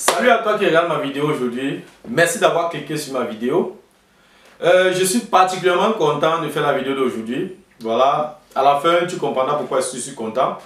Salut à toi qui regarde ma vidéo aujourd'hui. Merci d'avoir cliqué sur ma vidéo. Je suis particulièrement content de faire la vidéo d'aujourd'hui. Voilà, à la fin tu comprendras pourquoi je suis content.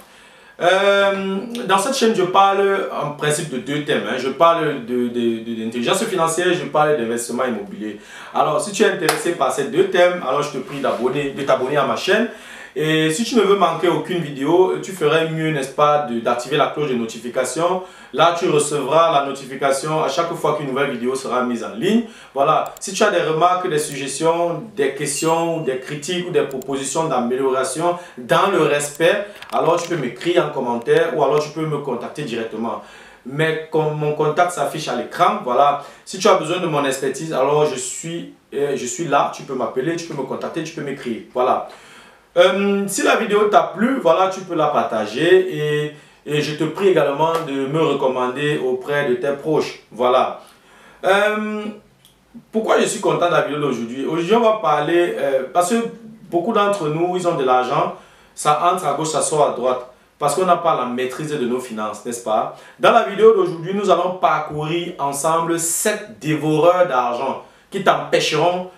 Dans cette chaîne, je parle en principe de deux thèmes. Je parle d'intelligence financière, je parle d'investissement immobilier. Alors, si tu es intéressé par ces deux thèmes, alors je te prie de t'abonner à ma chaîne. Et si tu ne veux manquer aucune vidéo, tu ferais mieux, n'est-ce pas, d'activer la cloche de notification. Là, tu recevras la notification à chaque fois qu'une nouvelle vidéo sera mise en ligne. Voilà, si tu as des remarques, des suggestions, des questions, des critiques ou des propositions d'amélioration dans le respect, alors tu peux m'écrire en commentaire ou alors tu peux me contacter directement. Mais comme mon contact s'affiche à l'écran, voilà, si tu as besoin de mon expertise, alors je suis là, tu peux m'appeler, tu peux me contacter, tu peux m'écrire. Voilà. Si la vidéo t'a plu, voilà, tu peux la partager et je te prie également de me recommander auprès de tes proches. Voilà. Pourquoi je suis content de la vidéo d'aujourd'hui? Aujourd'hui, on va parler, parce que beaucoup d'entre nous, ils ont de l'argent, ça entre à gauche, ça sort à droite. Parce qu'on n'a pas la maîtrise de nos finances, n'est-ce pas? Dans la vidéo d'aujourd'hui, nous allons parcourir ensemble 7 dévoreurs d'argent qui t'empêcheront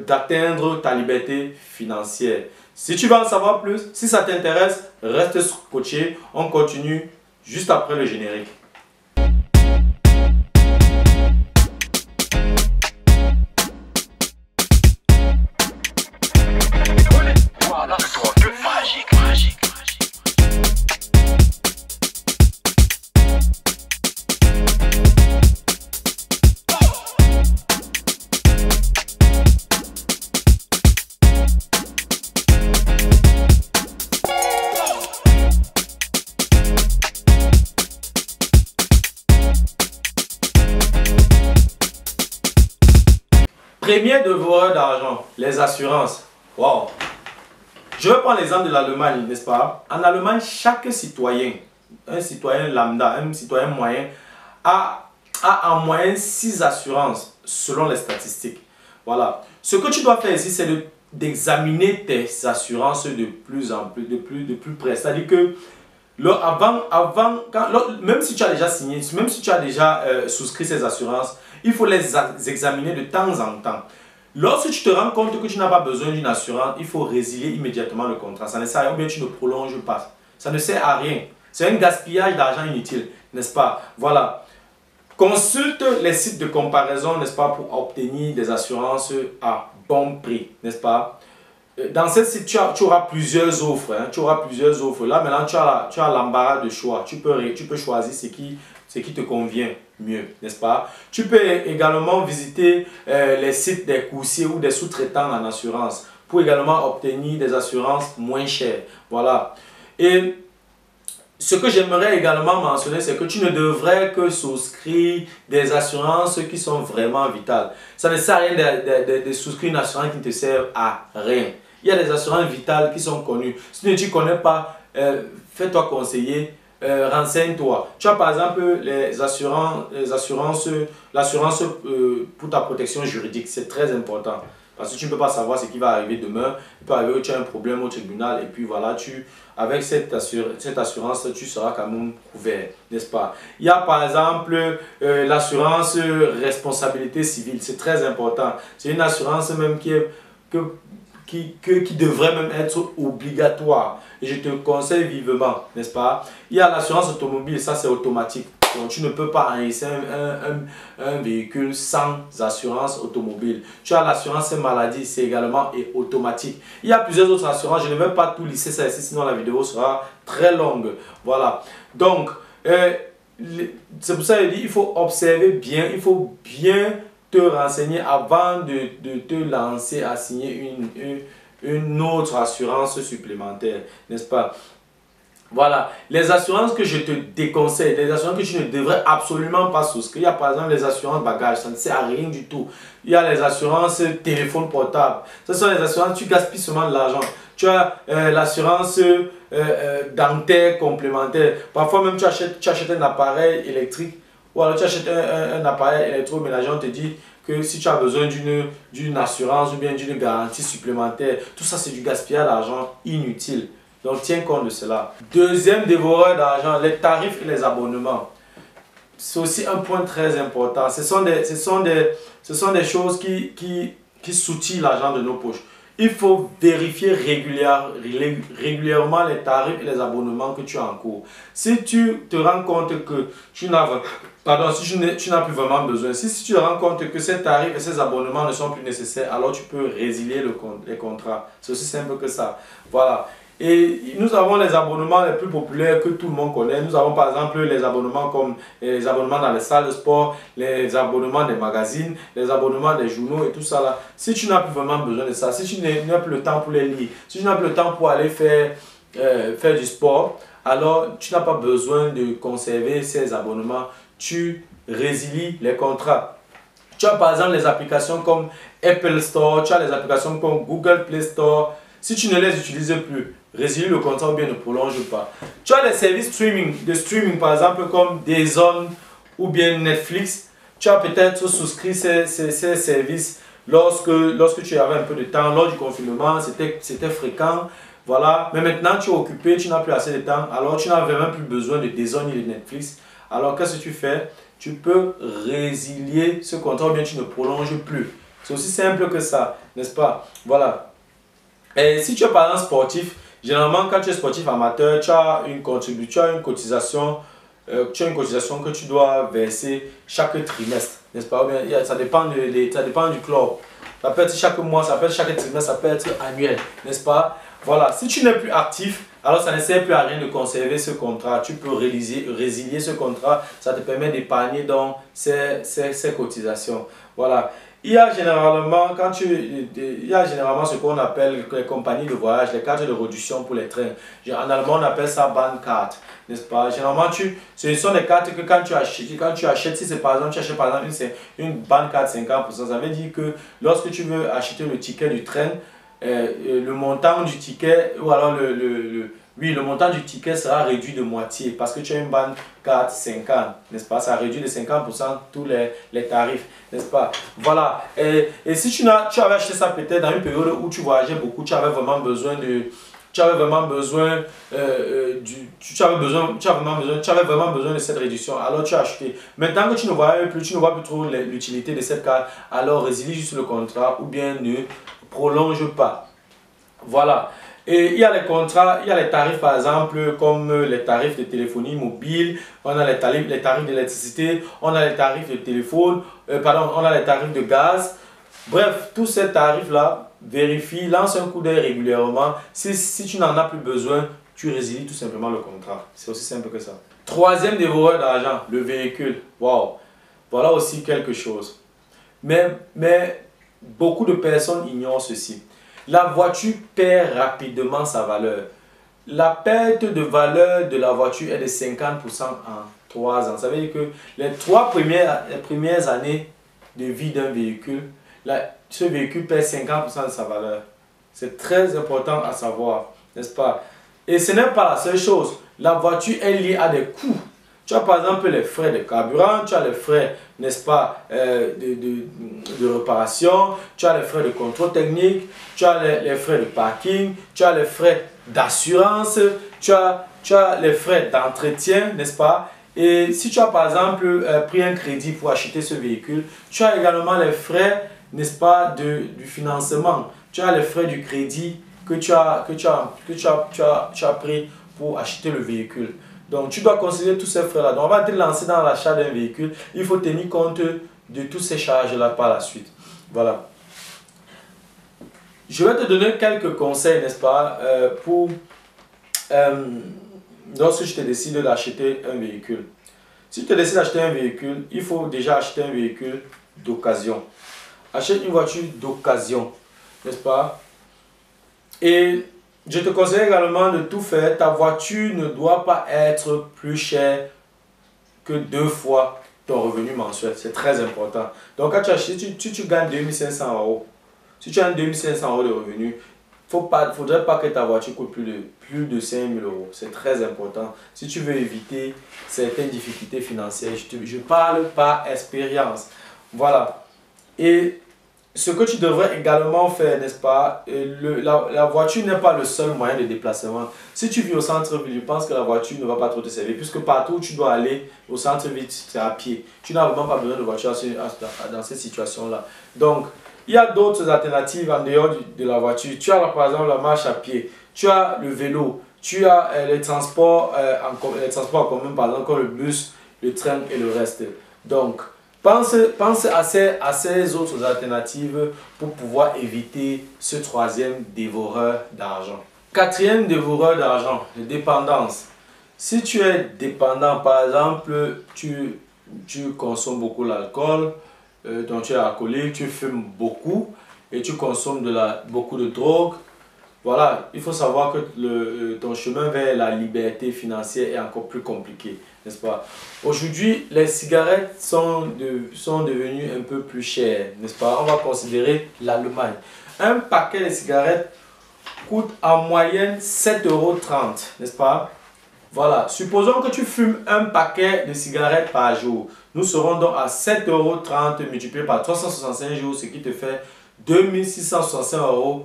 d'atteindre ta liberté financière. Si tu veux en savoir plus, si ça t'intéresse, reste scotché. On continue juste après le générique. Premier dévoreur d'argent, les assurances. Wow. Je vais prendre l'exemple de l'Allemagne, n'est-ce pas? En Allemagne, chaque citoyen, un citoyen lambda, un citoyen moyen, a en moyenne 6 assurances selon les statistiques. Voilà. Ce que tu dois faire ici, c'est d'examiner tes assurances de plus en plus, de plus près. C'est-à-dire que même si tu as déjà signé, même si tu as déjà souscrit ces assurances, il faut les examiner de temps en temps. Lorsque tu te rends compte que tu n'as pas besoin d'une assurance, il faut résilier immédiatement le contrat. Ça ne sert à rien, ou bien tu ne prolonges pas. Ça ne sert à rien. C'est un gaspillage d'argent inutile, n'est-ce pas? Voilà. Consulte les sites de comparaison, n'est-ce pas, pour obtenir des assurances à bon prix, n'est-ce pas? Dans ces sites, tu auras plusieurs offres. Tu auras plusieurs offres. Là, maintenant, tu as l'embarras de choix. Tu peux choisir ce qui te convient mieux, n'est-ce pas? Tu peux également visiter les sites des coursiers ou des sous-traitants en assurance pour également obtenir des assurances moins chères. Voilà. Et ce que j'aimerais également mentionner, c'est que tu ne devrais que souscrire des assurances qui sont vraiment vitales. Ça ne sert à rien de souscrire une assurance qui ne te sert à rien. Il y a des assurances vitales qui sont connues. Si tu ne connais pas, fais-toi conseiller, renseigne-toi. Tu as par exemple l'assurance pour ta protection juridique. C'est très important. Parce que tu ne peux pas savoir ce qui va arriver demain. Il peut arriver que tu as un problème au tribunal et puis voilà, avec cette assurance, tu seras quand même couvert, n'est-ce pas? Il y a par exemple l'assurance responsabilité civile. C'est très important. C'est une assurance même qui devrait même être obligatoire. Et je te conseille vivement, n'est-ce pas? Il y a l'assurance automobile, ça c'est automatique. Donc tu ne peux pas enregistrer un véhicule sans assurance automobile. Tu as l'assurance maladie, c'est également automatique. Il y a plusieurs autres assurances, je ne vais pas tout lister ça ici, sinon la vidéo sera très longue. Voilà. Donc, c'est pour ça que je dis, il faut observer bien, il faut bien te renseigner avant de te lancer à signer une autre assurance supplémentaire, n'est-ce pas? Voilà, les assurances que je te déconseille, les assurances que tu ne devrais absolument pas souscrire. Il y a par exemple les assurances bagages, ça ne sert à rien du tout. Il y a les assurances téléphone portable, ce sont les assurances, tu gaspilles seulement de l'argent. Tu as l'assurance dentaire complémentaire. Parfois même tu achètes un appareil électrique ou alors tu achètes un appareil électroménager, on te dit que si tu as besoin d'une assurance ou bien d'une garantie supplémentaire, tout ça c'est du gaspillage d'argent inutile. Donc tiens compte de cela. Deuxième dévoreur d'argent, les tarifs et les abonnements. c'est aussi un point très important. Ce sont des choses qui soutient l'argent de nos poches. Il faut vérifier régulièrement les tarifs et les abonnements que tu as en cours. Si tu te rends compte que tu n'as plus vraiment besoin, si tu te rends compte que ces tarifs et ces abonnements ne sont plus nécessaires, alors tu peux résilier les contrats. C'est aussi simple que ça. Voilà. Et nous avons les abonnements les plus populaires que tout le monde connaît. Nous avons par exemple les abonnements comme les abonnements dans les salles de sport, les abonnements des magazines, les abonnements des journaux et tout ça là. Si tu n'as plus vraiment besoin de ça, si tu n'as plus le temps pour les lire, si tu n'as plus le temps pour aller faire du sport, alors tu n'as pas besoin de conserver ces abonnements. Tu résilies les contrats. Tu as par exemple les applications comme Apple Store, tu as les applications comme Google Play Store. Si tu ne les utilises plus, résilie le contrat ou bien ne prolonge pas. Tu as les services de streaming par exemple comme DAZN ou bien Netflix. Tu as peut-être souscrit ces services lorsque tu avais un peu de temps, lors du confinement, c'était fréquent. Voilà. Mais maintenant tu es occupé, tu n'as plus assez de temps, alors tu n'as vraiment plus besoin de DAZN ni de Netflix. Alors qu'est-ce que tu fais? Tu peux résilier ce contrat ou bien tu ne prolonges plus. C'est aussi simple que ça, n'est-ce pas? Voilà. Et si tu es par exemple sportif, généralement quand tu es sportif amateur, tu as une cotisation que tu dois verser chaque trimestre, n'est-ce pas? Ça dépend du club. Ça peut être chaque mois, ça peut être chaque trimestre, ça peut être annuel, n'est-ce pas? Voilà, si tu n'es plus actif, alors ça ne sert plus à rien de conserver ce contrat. Tu peux résilier ce contrat, ça te permet d'épargner donc ces cotisations. Voilà. Il y a généralement ce qu'on appelle les compagnies de voyage, les cartes de réduction pour les trains. En allemand, on appelle ça Bahncard, n'est-ce pas? Généralement, ce sont des cartes que quand tu achètes, si c'est par exemple, tu achètes par exemple une Bahncard 50%, ça veut dire que lorsque tu veux acheter le ticket du train, le montant du ticket, ou alors le montant du ticket sera réduit de moitié parce que tu as une bande 4,50, n'est-ce pas? Ça réduit de 50% tous les tarifs, n'est-ce pas? Voilà. Et si tu avais acheté ça peut-être dans une période où tu voyageais beaucoup, tu avais vraiment besoin de cette réduction, alors tu as acheté. Maintenant que tu ne vois plus trop l'utilité de cette carte, alors résilie juste le contrat ou bien ne prolonge pas. Voilà. Et il y a les contrats, il y a les tarifs par exemple comme les tarifs de téléphonie mobile, on a les tarifs d'électricité, on a les tarifs de téléphone, on a les tarifs de gaz. Bref, tous ces tarifs-là, vérifie, lance un coup d'œil régulièrement. Si tu n'en as plus besoin, tu résilies tout simplement le contrat. C'est aussi simple que ça. Troisième dévoreur d'argent, le véhicule. Waouh! Voilà aussi quelque chose. Mais beaucoup de personnes ignorent ceci. La voiture perd rapidement sa valeur. La perte de valeur de la voiture est de 50% en 3 ans. Ça veut dire que les premières années de vie d'un véhicule, ce véhicule perd 50% de sa valeur. C'est très important à savoir, n'est-ce pas? Et ce n'est pas la seule chose. La voiture est liée à des coûts. Tu as par exemple les frais de carburant, tu as les frais, n'est-ce pas, de réparation, tu as les frais de contrôle technique, tu as les frais de parking, tu as les frais d'assurance, tu as les frais d'entretien, n'est-ce pas? Et si tu as par exemple pris un crédit pour acheter ce véhicule, tu as également les frais, n'est-ce pas, du financement. Tu as les frais du crédit que tu as pris pour acheter le véhicule. Donc, tu dois considérer tous ces frais-là. Donc, on va te lancer dans l'achat d'un véhicule. Il faut tenir compte de toutes ces charges-là par la suite. Voilà. Je vais te donner quelques conseils, n'est-ce pas, lorsque je te décide d'acheter un véhicule. Si tu te décides d'acheter un véhicule, il faut déjà acheter un véhicule d'occasion. Achète une voiture d'occasion, n'est-ce pas? Et je te conseille également de tout faire. Ta voiture ne doit pas être plus chère que 2 fois ton revenu mensuel. C'est très important. Donc, quand tu achètes, si tu gagnes 2500 euros, si tu as 2500 euros de revenus, il ne faudrait pas que ta voiture coûte plus de 5000 euros. C'est très important. Si tu veux éviter certaines difficultés financières, je parle par expérience. Voilà. Et ce que tu devrais également faire, n'est-ce pas, la voiture n'est pas le seul moyen de déplacement. Si tu vis au centre-ville, je pense que la voiture ne va pas trop te servir, puisque partout où tu dois aller au centre-ville, c'est à pied. Tu n'as vraiment pas besoin de voiture dans ces situations-là. Donc, il y a d'autres alternatives en dehors de la voiture. Tu as par exemple la marche à pied, tu as le vélo, tu as les transports en commun, par exemple, comme le bus, le train et le reste. Donc, pense à ces autres alternatives pour pouvoir éviter ce troisième dévoreur d'argent. Quatrième dévoreur d'argent, la dépendance. Si tu es dépendant, par exemple, tu consommes beaucoup l'alcool, donc tu es alcoolique, tu fumes beaucoup et tu consommes beaucoup de drogue. Voilà, il faut savoir que ton chemin vers la liberté financière est encore plus compliqué, n'est-ce pas? Aujourd'hui, les cigarettes sont devenues un peu plus chères, n'est-ce pas? On va considérer l'Allemagne. Un paquet de cigarettes coûte en moyenne 7,30 €, n'est-ce pas? Voilà, supposons que tu fumes un paquet de cigarettes par jour. Nous serons donc à 7,30 € multiplié par 365 jours, ce qui te fait 2665 €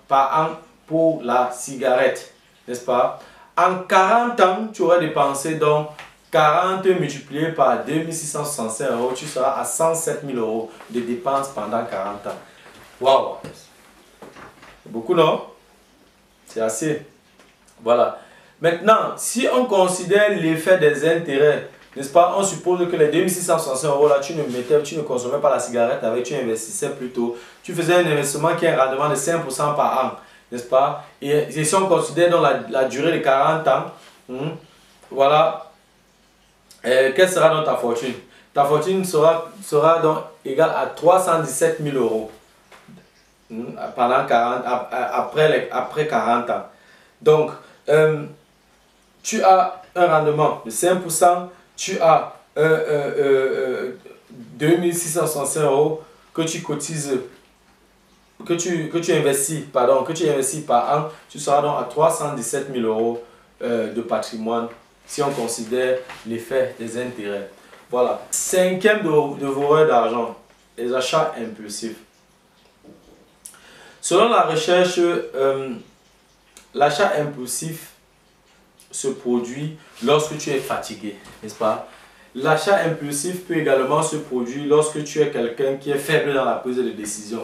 par an pour la cigarette, n'est-ce pas? En 40 ans, tu aurais dépensé donc 40 multiplié par 2665 €, tu seras à 107 000 € de dépenses pendant 40 ans. Waouh! C'est beaucoup, non? C'est assez. Voilà. Maintenant, si on considère l'effet des intérêts, n'est-ce pas? On suppose que les 2665 € là, tu ne consommais pas la cigarette avec, tu investissais plutôt. Tu faisais un investissement qui a un rendement de 5% par an, n'est-ce pas? Et si on considère donc la durée de 40 ans, voilà, quelle sera donc ta fortune? Ta fortune sera donc égale à 317 000 € pendant 40, après 40 ans. Donc, tu as un rendement de 5%, tu as 2665 € que tu cotises, que tu investis par an, tu seras donc à 317 000 € de patrimoine si on considère l'effet des intérêts. Voilà. Cinquième dévoreur d'argent, les achats impulsifs. Selon la recherche, l'achat impulsif se produit lorsque tu es fatigué, n'est-ce pas? L'achat impulsif peut également se produire lorsque tu es quelqu'un qui est faible dans la prise de décision.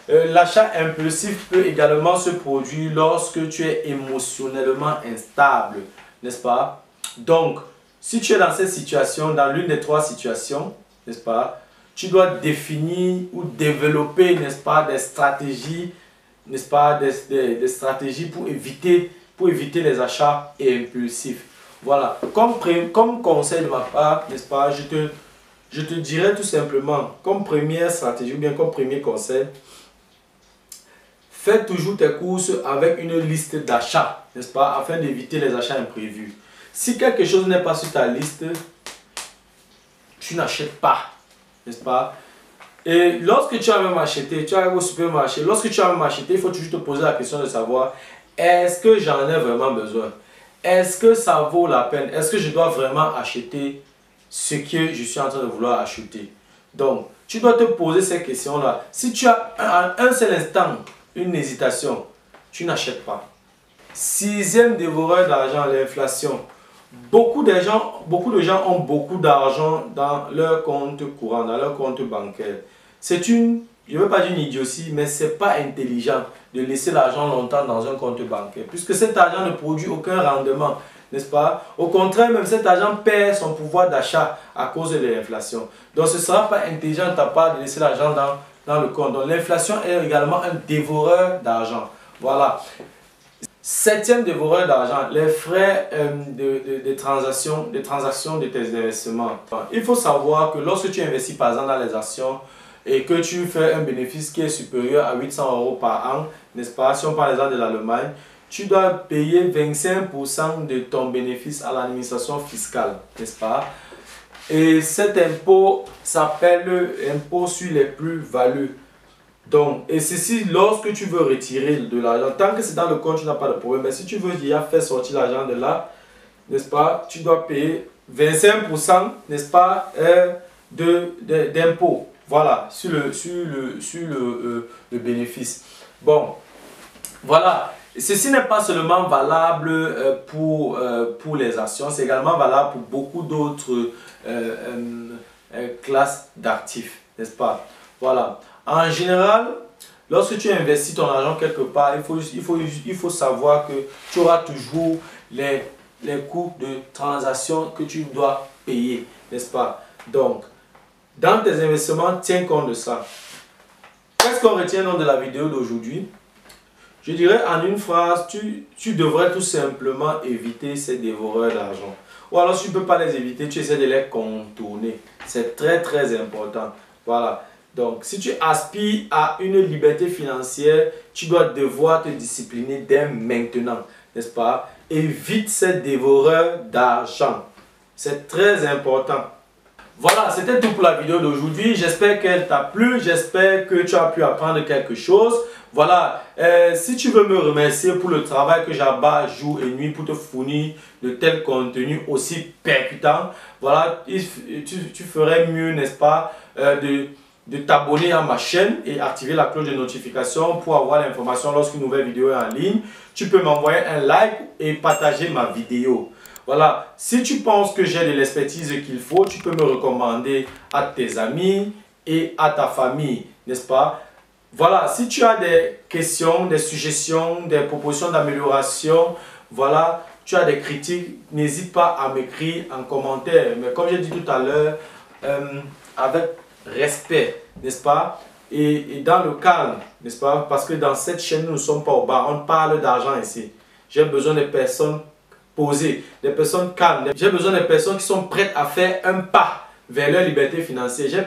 L'achat impulsif peut également se produire lorsque tu es émotionnellement instable, n'est-ce pas? Donc, si tu es dans cette situation, dans l'une des trois situations, n'est-ce pas? Tu dois définir ou développer, n'est-ce pas, des stratégies, n'est-ce pas, des stratégies pour éviter les achats impulsifs. Voilà, comme conseil de ma part, n'est-ce pas, je te dirais tout simplement, comme première stratégie ou bien comme premier conseil, fais toujours tes courses avec une liste d'achats, n'est-ce pas, afin d'éviter les achats imprévus. Si quelque chose n'est pas sur ta liste, tu n'achètes pas, n'est-ce pas? Et lorsque tu as même acheté, tu arrives au supermarché, lorsque tu as même acheté, il faut toujours te poser la question de savoir, est-ce que j'en ai vraiment besoin? Est-ce que ça vaut la peine? Est-ce que je dois vraiment acheter ce que je suis en train de vouloir acheter? Donc, tu dois te poser ces questions-là. Si tu as un seul instant une hésitation, tu n'achètes pas. Sixième dévoreur d'argent, l'inflation. Beaucoup de gens ont beaucoup d'argent dans leur compte courant, dans leur compte bancaire. C'est une, je ne veux pas dire une idiotie, mais ce n'est pas intelligent de laisser l'argent longtemps dans un compte bancaire, puisque cet argent ne produit aucun rendement, n'est-ce pas? Au contraire, même cet argent perd son pouvoir d'achat à cause de l'inflation. Donc ce ne sera pas intelligent de ta part de laisser l'argent dans le compte. Donc l'inflation est également un dévoreur d'argent. Voilà. Septième dévoreur d'argent, les frais de transaction de tes investissements. Il faut savoir que lorsque tu investis par exemple dans les actions et que tu fais un bénéfice qui est supérieur à 800 € par an, n'est-ce pas? Si on parle exemple de l'Allemagne, tu dois payer 25% de ton bénéfice à l'administration fiscale, n'est-ce pas? Et cet impôt s'appelle impôt sur les plus-values. Donc, et ceci lorsque tu veux retirer de l'argent, tant que c'est dans le compte, tu n'as pas de problème. Mais si tu veux déjà faire sortir l'argent de là, n'est-ce pas, tu dois payer 25%, n'est-ce pas, d'impôt. Voilà, sur le bénéfice. Bon, voilà. Ceci n'est pas seulement valable pour les actions, c'est également valable pour beaucoup d'autres classes d'actifs, n'est-ce pas? Voilà. En général, lorsque tu investis ton argent quelque part, il faut savoir que tu auras toujours les coûts de transaction que tu dois payer, n'est-ce pas? Donc, dans tes investissements, tiens compte de ça. Qu'est-ce qu'on retient dans de la vidéo d'aujourd'hui? Je dirais en une phrase, tu devrais tout simplement éviter ces dévoreurs d'argent. Ou alors si tu ne peux pas les éviter, tu essaies de les contourner. C'est très très important. Voilà. Donc si tu aspires à une liberté financière, tu dois devoir te discipliner dès maintenant. N'est-ce pas? Évite ces dévoreurs d'argent. C'est très important. Voilà, c'était tout pour la vidéo d'aujourd'hui. J'espère qu'elle t'a plu. J'espère que tu as pu apprendre quelque chose. Voilà, si tu veux me remercier pour le travail que j'abat jour et nuit pour te fournir de tels contenus aussi percutants, voilà, tu ferais mieux, n'est-ce pas, de t'abonner à ma chaîne et activer la cloche de notification pour avoir l'information lorsqu'une nouvelle vidéo est en ligne. Tu peux m'envoyer un like et partager ma vidéo. Voilà, si tu penses que j'ai de l'expertise qu'il faut, tu peux me recommander à tes amis et à ta famille, n'est-ce pas? Voilà, si tu as des questions, des suggestions, des propositions d'amélioration, voilà, tu as des critiques, n'hésite pas à m'écrire en commentaire. Mais comme j'ai dit tout à l'heure, avec respect, n'est-ce pas? Et dans le calme, n'est-ce pas? Parce que dans cette chaîne, nous ne sommes pas au bar, on parle d'argent ici. J'ai besoin de personnes posées, des personnes calmes. J'ai besoin de personnes qui sont prêtes à faire un pas vers leur liberté financière. J'ai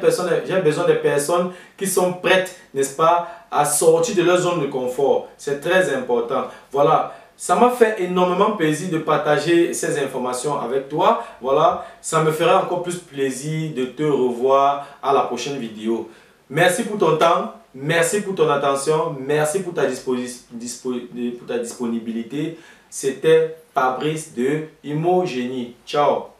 besoin de personnes qui sont prêtes, n'est-ce pas, à sortir de leur zone de confort. C'est très important. Voilà, ça m'a fait énormément plaisir de partager ces informations avec toi. Voilà, ça me ferait encore plus plaisir de te revoir à la prochaine vidéo. Merci pour ton temps, merci pour ton attention, merci pour ta disponibilité. C'était Fabrice de Imogénie. Ciao.